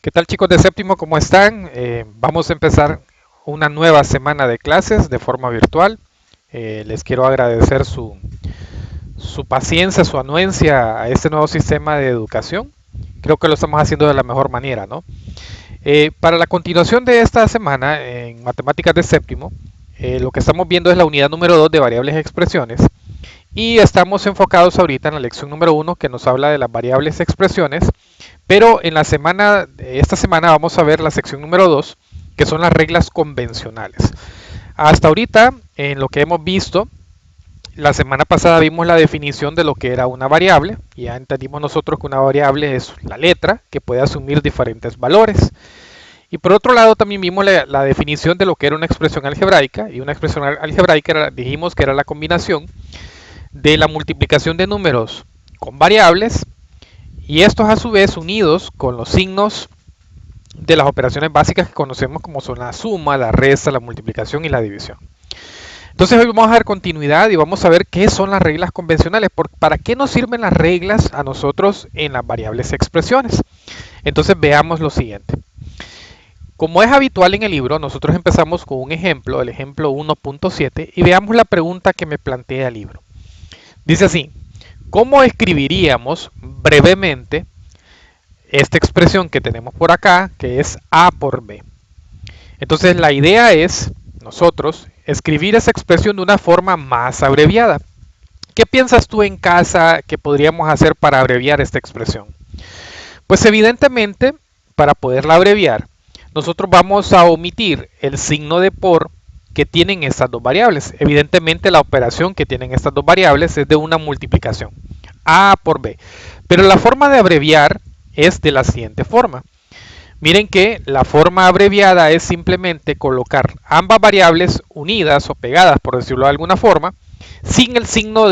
¿Qué tal, chicos de séptimo? ¿Cómo están? Vamos a empezar una nueva semana de clases de forma virtual. Les quiero agradecer su paciencia, su anuencia a este nuevo sistema de educación. Creo que lo estamos haciendo de la mejor manera, ¿no? Para la continuación de esta semana en matemáticas de séptimo, lo que estamos viendo es la unidad número 2 de variables y expresiones. Y estamos enfocados ahorita en la lección número 1 que nos habla de las variables y expresiones. Pero en esta semana vamos a ver la sección número 2, que son las reglas convencionales. Hasta ahorita, en lo que hemos visto, la semana pasada vimos la definición de lo que era una variable. Ya entendimos nosotros que una variable es la letra, que puede asumir diferentes valores. Y por otro lado, también vimos la definición de lo que era una expresión algebraica. Y una expresión algebraica dijimos que era la combinación de la multiplicación de números con variables y estos a su vez unidos con los signos de las operaciones básicas que conocemos como son la suma, la resta, la multiplicación y la división. Entonces hoy vamos a dar continuidad y vamos a ver qué son las reglas convencionales, para qué nos sirven las reglas a nosotros en las variables y expresiones. Entonces veamos lo siguiente. Como es habitual en el libro, nosotros empezamos con un ejemplo, el ejemplo 1.7, y veamos la pregunta que me plantea el libro. Dice así: ¿cómo escribiríamos brevemente esta expresión que tenemos por acá, que es A por B? Entonces la idea es, nosotros, escribir esa expresión de una forma más abreviada. ¿Qué piensas tú en casa que podríamos hacer para abreviar esta expresión? Pues evidentemente, para poderla abreviar, nosotros vamos a omitir el signo de por que tienen estas dos variables. Evidentemente la operación que tienen estas dos variables es de una multiplicación, A por B. Pero la forma de abreviar es de la siguiente forma. Miren que la forma abreviada es simplemente colocar ambas variables unidas o pegadas, por decirlo de alguna forma, sin el signo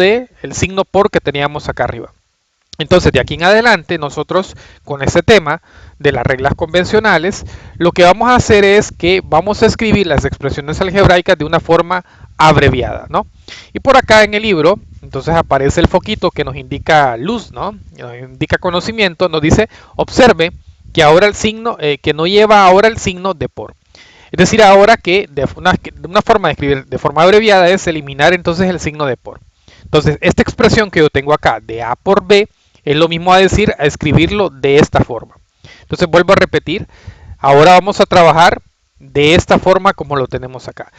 por que teníamos acá arriba. Entonces, de aquí en adelante, nosotros con este tema de las reglas convencionales, lo que vamos a hacer es que vamos a escribir las expresiones algebraicas de una forma abreviada, ¿no? Y por acá en el libro, entonces aparece el foquito que nos indica luz, ¿no? Nos indica conocimiento, nos dice, observe que ahora el signo, que no lleva ahora el signo de por. Es decir, ahora que de una forma de escribir de forma abreviada es eliminar entonces el signo de por. Entonces, esta expresión que yo tengo acá de A por B es lo mismo a escribirlo de esta forma. Entonces vuelvo a repetir, ahora vamos a trabajar de esta forma como lo tenemos acá.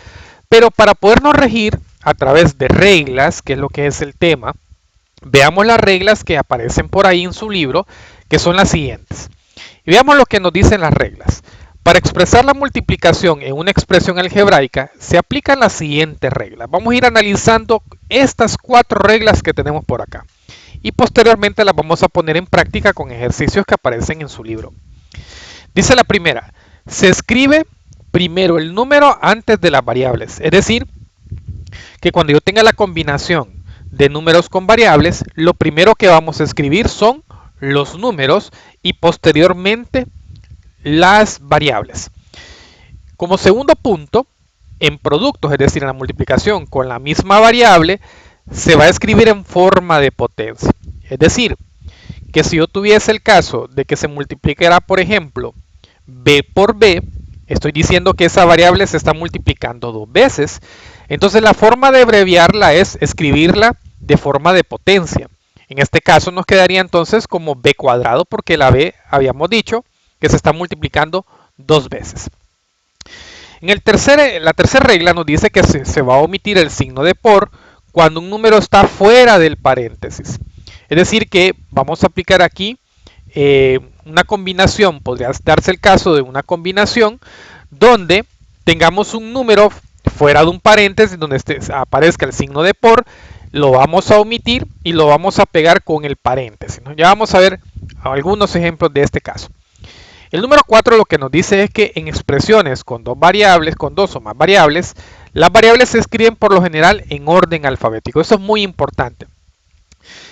Pero para podernos regir a través de reglas, que es lo que es el tema, veamos las reglas que aparecen por ahí en su libro, que son las siguientes. Y veamos lo que nos dicen las reglas. Para expresar la multiplicación en una expresión algebraica, se aplican las siguientes reglas. Vamos a ir analizando estas 4 reglas que tenemos por acá. Y posteriormente las vamos a poner en práctica con ejercicios que aparecen en su libro. Dice la primera: se escribe primero el número antes de las variables. Es decir, que cuando yo tenga la combinación de números con variables, lo primero que vamos a escribir son los números y posteriormente las variables. Como segundo punto, en productos, es decir, en la multiplicación con la misma variable, se va a escribir en forma de potencia. Es decir, que si yo tuviese el caso de que se multiplicara, por ejemplo, b por b, estoy diciendo que esa variable se está multiplicando 2 veces. Entonces la forma de abreviarla es escribirla de forma de potencia. En este caso nos quedaría entonces como b cuadrado, porque la b habíamos dicho que se está multiplicando 2 veces. La tercera regla nos dice que se va a omitir el signo de por cuando un número está fuera del paréntesis. Es decir que vamos a aplicar aquí una combinación, podría darse el caso de una combinación donde tengamos un número fuera de un paréntesis donde aparezca el signo de por, lo vamos a omitir y lo vamos a pegar con el paréntesis, ¿no? Ya vamos a ver algunos ejemplos de este caso. El número 4 lo que nos dice es que en expresiones con dos o más variables, las variables se escriben por lo general en orden alfabético. Eso es muy importante.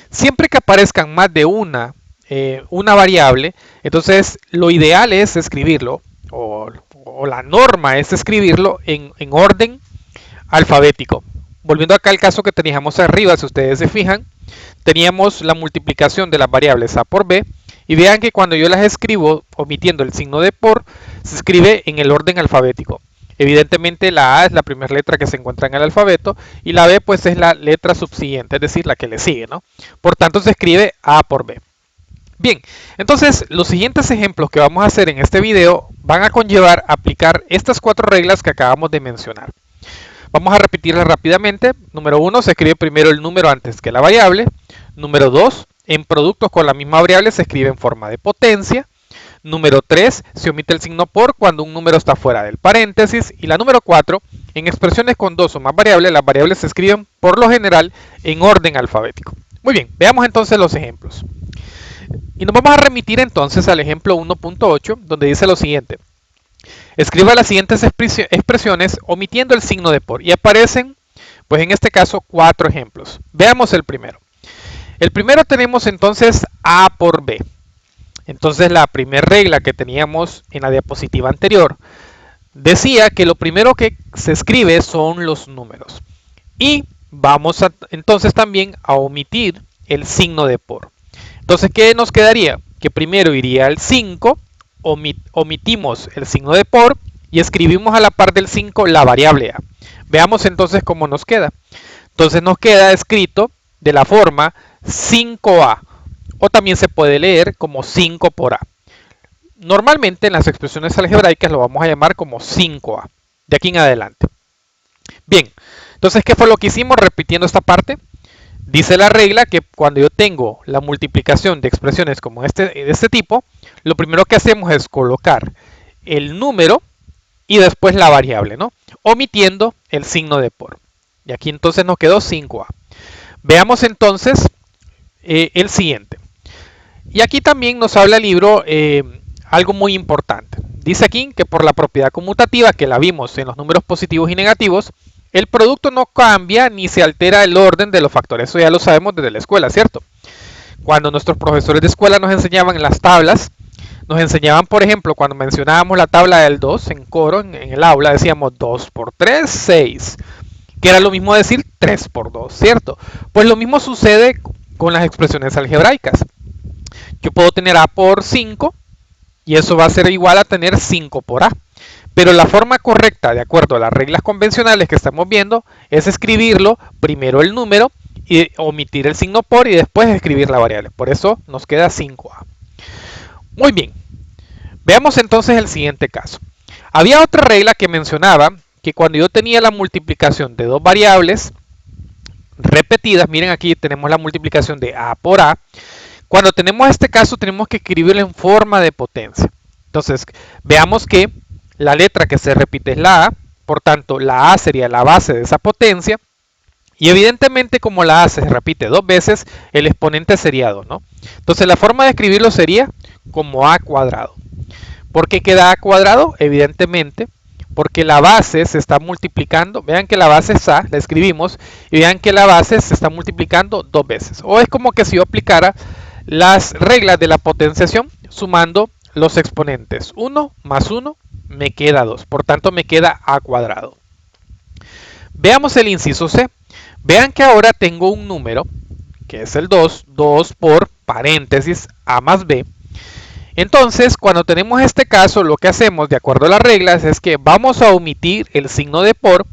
Siempre que aparezcan más de una variable, entonces lo ideal es escribirlo, o la norma es escribirlo en orden alfabético. Volviendo acá al caso que teníamos arriba, si ustedes se fijan, teníamos la multiplicación de las variables a por b y vean que cuando yo las escribo omitiendo el signo de por, se escribe en el orden alfabético. Evidentemente la A es la primera letra que se encuentra en el alfabeto y la B pues es la letra subsiguiente, es decir, la que le sigue, ¿no? Por tanto se escribe A por B. Bien, entonces los siguientes ejemplos que vamos a hacer en este video van a conllevar aplicar estas 4 reglas que acabamos de mencionar. Vamos a repetirlas rápidamente. Número 1, se escribe primero el número antes que la variable. Número 2, en productos con la misma variable se escribe en forma de potencia. Número 3, se omite el signo por cuando un número está fuera del paréntesis. Y la número 4, en expresiones con 2 o más variables, las variables se escriben por lo general en orden alfabético. Muy bien, veamos entonces los ejemplos. Y nos vamos a remitir entonces al ejemplo 1.8, donde dice lo siguiente. Escriba las siguientes expresiones omitiendo el signo de por. Y aparecen, pues en este caso, 4 ejemplos. Veamos el primero. El primero tenemos entonces A por B. Entonces la primera regla que teníamos en la diapositiva anterior decía que lo primero que se escribe son los números. Y vamos entonces también a omitir el signo de por. Entonces, ¿qué nos quedaría? Que primero iría el 5, omitimos el signo de por y escribimos a la par del 5 la variable A. Veamos entonces cómo nos queda. Entonces nos queda escrito de la forma 5A, o también se puede leer como 5 por A. Normalmente en las expresiones algebraicas lo vamos a llamar como 5A, de aquí en adelante. Bien, entonces, ¿qué fue lo que hicimos repitiendo esta parte? Dice la regla que cuando yo tengo la multiplicación de expresiones como de este tipo, lo primero que hacemos es colocar el número y después la variable, ¿no? Omitiendo el signo de por. Y aquí entonces nos quedó 5A. Veamos entonces el siguiente. Y aquí también nos habla el libro algo muy importante. Dice aquí que por la propiedad conmutativa que la vimos en los números positivos y negativos, el producto no cambia ni se altera el orden de los factores. Eso ya lo sabemos desde la escuela, ¿cierto? Cuando nuestros profesores de escuela nos enseñaban las tablas, nos enseñaban, por ejemplo, cuando mencionábamos la tabla del 2 en coro, en el aula, decíamos 2 por 3, 6. Que era lo mismo decir 3 por 2, ¿cierto? Pues lo mismo sucede con las expresiones algebraicas. Yo puedo tener A por 5 y eso va a ser igual a tener 5 por A. Pero la forma correcta, de acuerdo a las reglas convencionales que estamos viendo, es escribirlo primero el número y omitir el signo por y después escribir la variable. Por eso nos queda 5A. Muy bien. Veamos entonces el siguiente caso. Había otra regla que mencionaba que cuando yo tenía la multiplicación de dos variables repetidas, miren aquí tenemos la multiplicación de A por A. Cuando tenemos este caso tenemos que escribirlo en forma de potencia. Entonces, veamos que la letra que se repite es la A, por tanto la A sería la base de esa potencia, y evidentemente como la A se repite 2 veces, el exponente sería 2, ¿no? Entonces la forma de escribirlo sería como A cuadrado. ¿Por qué queda A cuadrado? Evidentemente porque la base se está multiplicando, vean que la base es A, la escribimos, y vean que la base se está multiplicando 2 veces. O es como que si yo aplicara las reglas de la potenciación sumando los exponentes. 1 más 1 me queda 2, por tanto me queda A cuadrado. Veamos el inciso C. Vean que ahora tengo un número, que es el 2, 2 por paréntesis A más B. Entonces, cuando tenemos este caso, lo que hacemos, de acuerdo a las reglas, es que vamos a omitir el signo de por,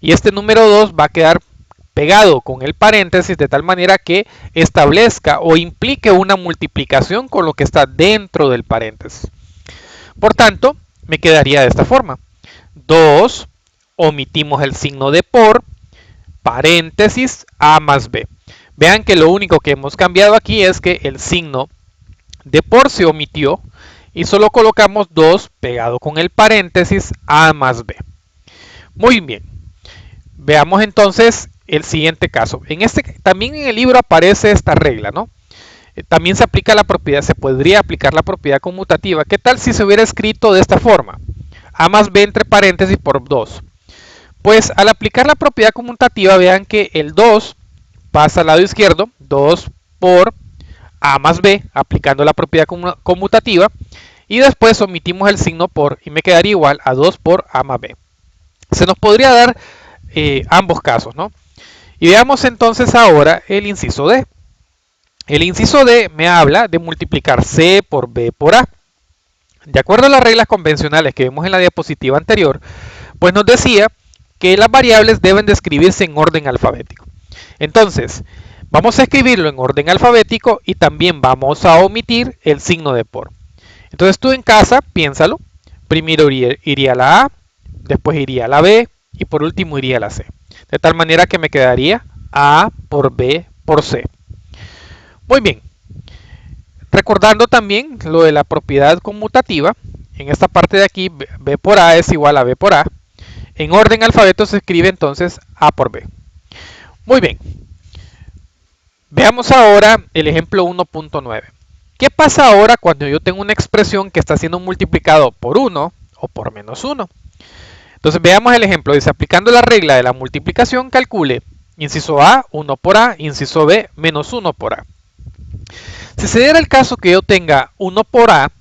y este número 2 va a quedar pegado con el paréntesis de tal manera que establezca o implique una multiplicación con lo que está dentro del paréntesis. Por tanto, me quedaría de esta forma. 2, omitimos el signo de por, paréntesis A más B. Vean que lo único que hemos cambiado aquí es que el signo de por se omitió y solo colocamos 2 pegado con el paréntesis A más B. Muy bien. Veamos entonces el siguiente caso. También en el libro aparece esta regla, ¿no? También se aplica la propiedad, se podría aplicar la propiedad conmutativa. ¿Qué tal si se hubiera escrito de esta forma? A más B entre paréntesis por 2. Pues al aplicar la propiedad conmutativa, vean que el 2 pasa al lado izquierdo, 2 por A más B, aplicando la propiedad conmutativa, y después omitimos el signo por, y me quedaría igual a 2 por A más B. Se nos podría dar ambos casos, ¿no? Y veamos entonces ahora el inciso D. El inciso D me habla de multiplicar C por B por A. De acuerdo a las reglas convencionales que vimos en la diapositiva anterior, pues nos decía que las variables deben de escribirse en orden alfabético. Entonces, vamos a escribirlo en orden alfabético y también vamos a omitir el signo de por. Entonces tú en casa, piénsalo. Primero iría la A, después iría la B y por último iría la C. De tal manera que me quedaría A por B por C. Muy bien. Recordando también lo de la propiedad conmutativa, en esta parte de aquí B por A es igual a B por A. En orden alfabeto se escribe entonces A por B. Muy bien. Veamos ahora el ejemplo 1.9. ¿Qué pasa ahora cuando yo tengo una expresión que está siendo multiplicado por 1 o por menos 1? Entonces veamos el ejemplo. Dice, aplicando la regla de la multiplicación, calcule inciso A, 1 por A, inciso B, menos 1 por A. Si se diera el caso que yo tenga 1 por A,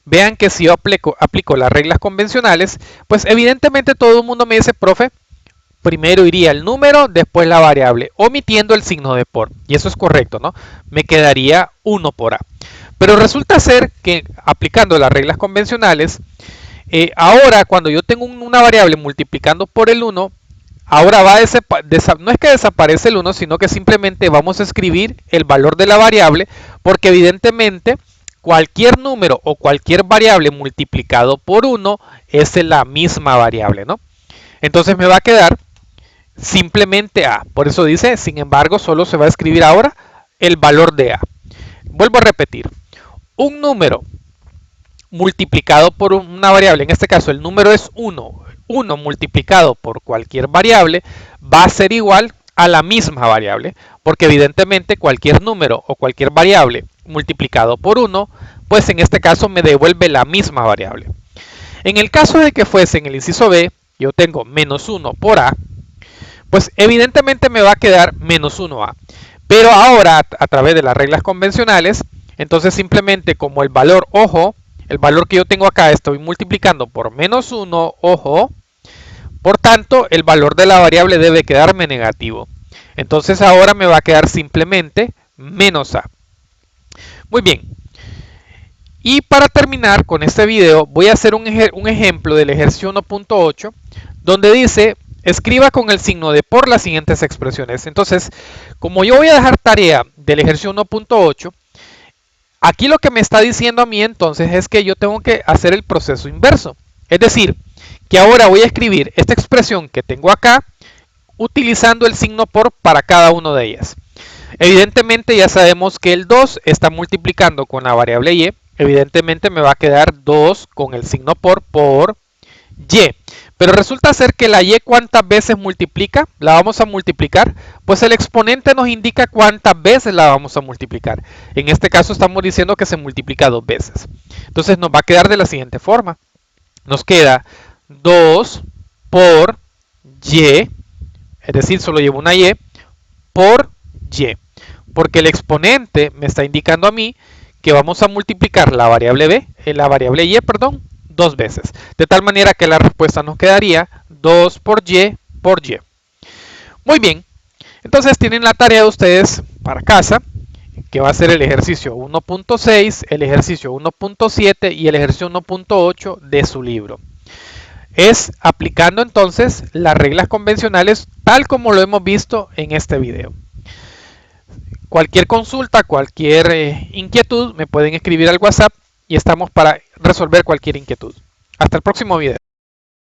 vean que si yo aplico las reglas convencionales, pues evidentemente todo el mundo me dice, profe, primero iría el número, después la variable, omitiendo el signo de por. Y eso es correcto, ¿no? Me quedaría 1 por A. Pero resulta ser que aplicando las reglas convencionales, ahora cuando yo tengo una variable multiplicando por el 1, ahora no es que desaparece el 1, sino que simplemente vamos a escribir el valor de la variable, porque evidentemente cualquier número o cualquier variable multiplicado por 1 es la misma variable, ¿no? Entonces me va a quedar simplemente A. Por eso dice, sin embargo, solo se va a escribir ahora el valor de A. Vuelvo a repetir. Un número multiplicado por una variable, en este caso el número es 1, 1 multiplicado por cualquier variable va a ser igual a la misma variable, porque evidentemente cualquier número o cualquier variable multiplicado por 1, pues en este caso me devuelve la misma variable. En el caso de que fuese en el inciso B, yo tengo menos 1 por A, pues evidentemente me va a quedar menos 1A. Pero ahora, a través de las reglas convencionales, entonces simplemente como el valor, ojo, el valor que yo tengo acá estoy multiplicando por menos 1, ojo, por tanto el valor de la variable debe quedarme negativo. Entonces ahora me va a quedar simplemente menos A. Muy bien. Y para terminar con este video voy a hacer un ejemplo del ejercicio 1.8 donde dice escriba con el signo de por las siguientes expresiones. Entonces, como yo voy a dejar tarea del ejercicio 1.8, aquí lo que me está diciendo a mí entonces es que yo tengo que hacer el proceso inverso. Es decir, que ahora voy a escribir esta expresión que tengo acá utilizando el signo por para cada una de ellas. Evidentemente ya sabemos que el 2 está multiplicando con la variable y. Evidentemente me va a quedar 2 con el signo por y. Pero resulta ser que la y cuántas veces multiplica, la vamos a multiplicar, pues el exponente nos indica cuántas veces la vamos a multiplicar. En este caso estamos diciendo que se multiplica 2 veces. Entonces nos va a quedar de la siguiente forma. Nos queda 2 por y, es decir, solo llevo una y, por y. Porque el exponente me está indicando a mí que vamos a multiplicar la variable y, perdón, 2 veces. De tal manera que la respuesta nos quedaría 2 por y por y. Muy bien. Entonces tienen la tarea de ustedes para casa, que va a ser el ejercicio 1.6, el ejercicio 1.7 y el ejercicio 1.8 de su libro. Es aplicando entonces las reglas convencionales tal como lo hemos visto en este video. Cualquier consulta, cualquier inquietud, me pueden escribir al WhatsApp y estamos para resolver cualquier inquietud. Hasta el próximo video.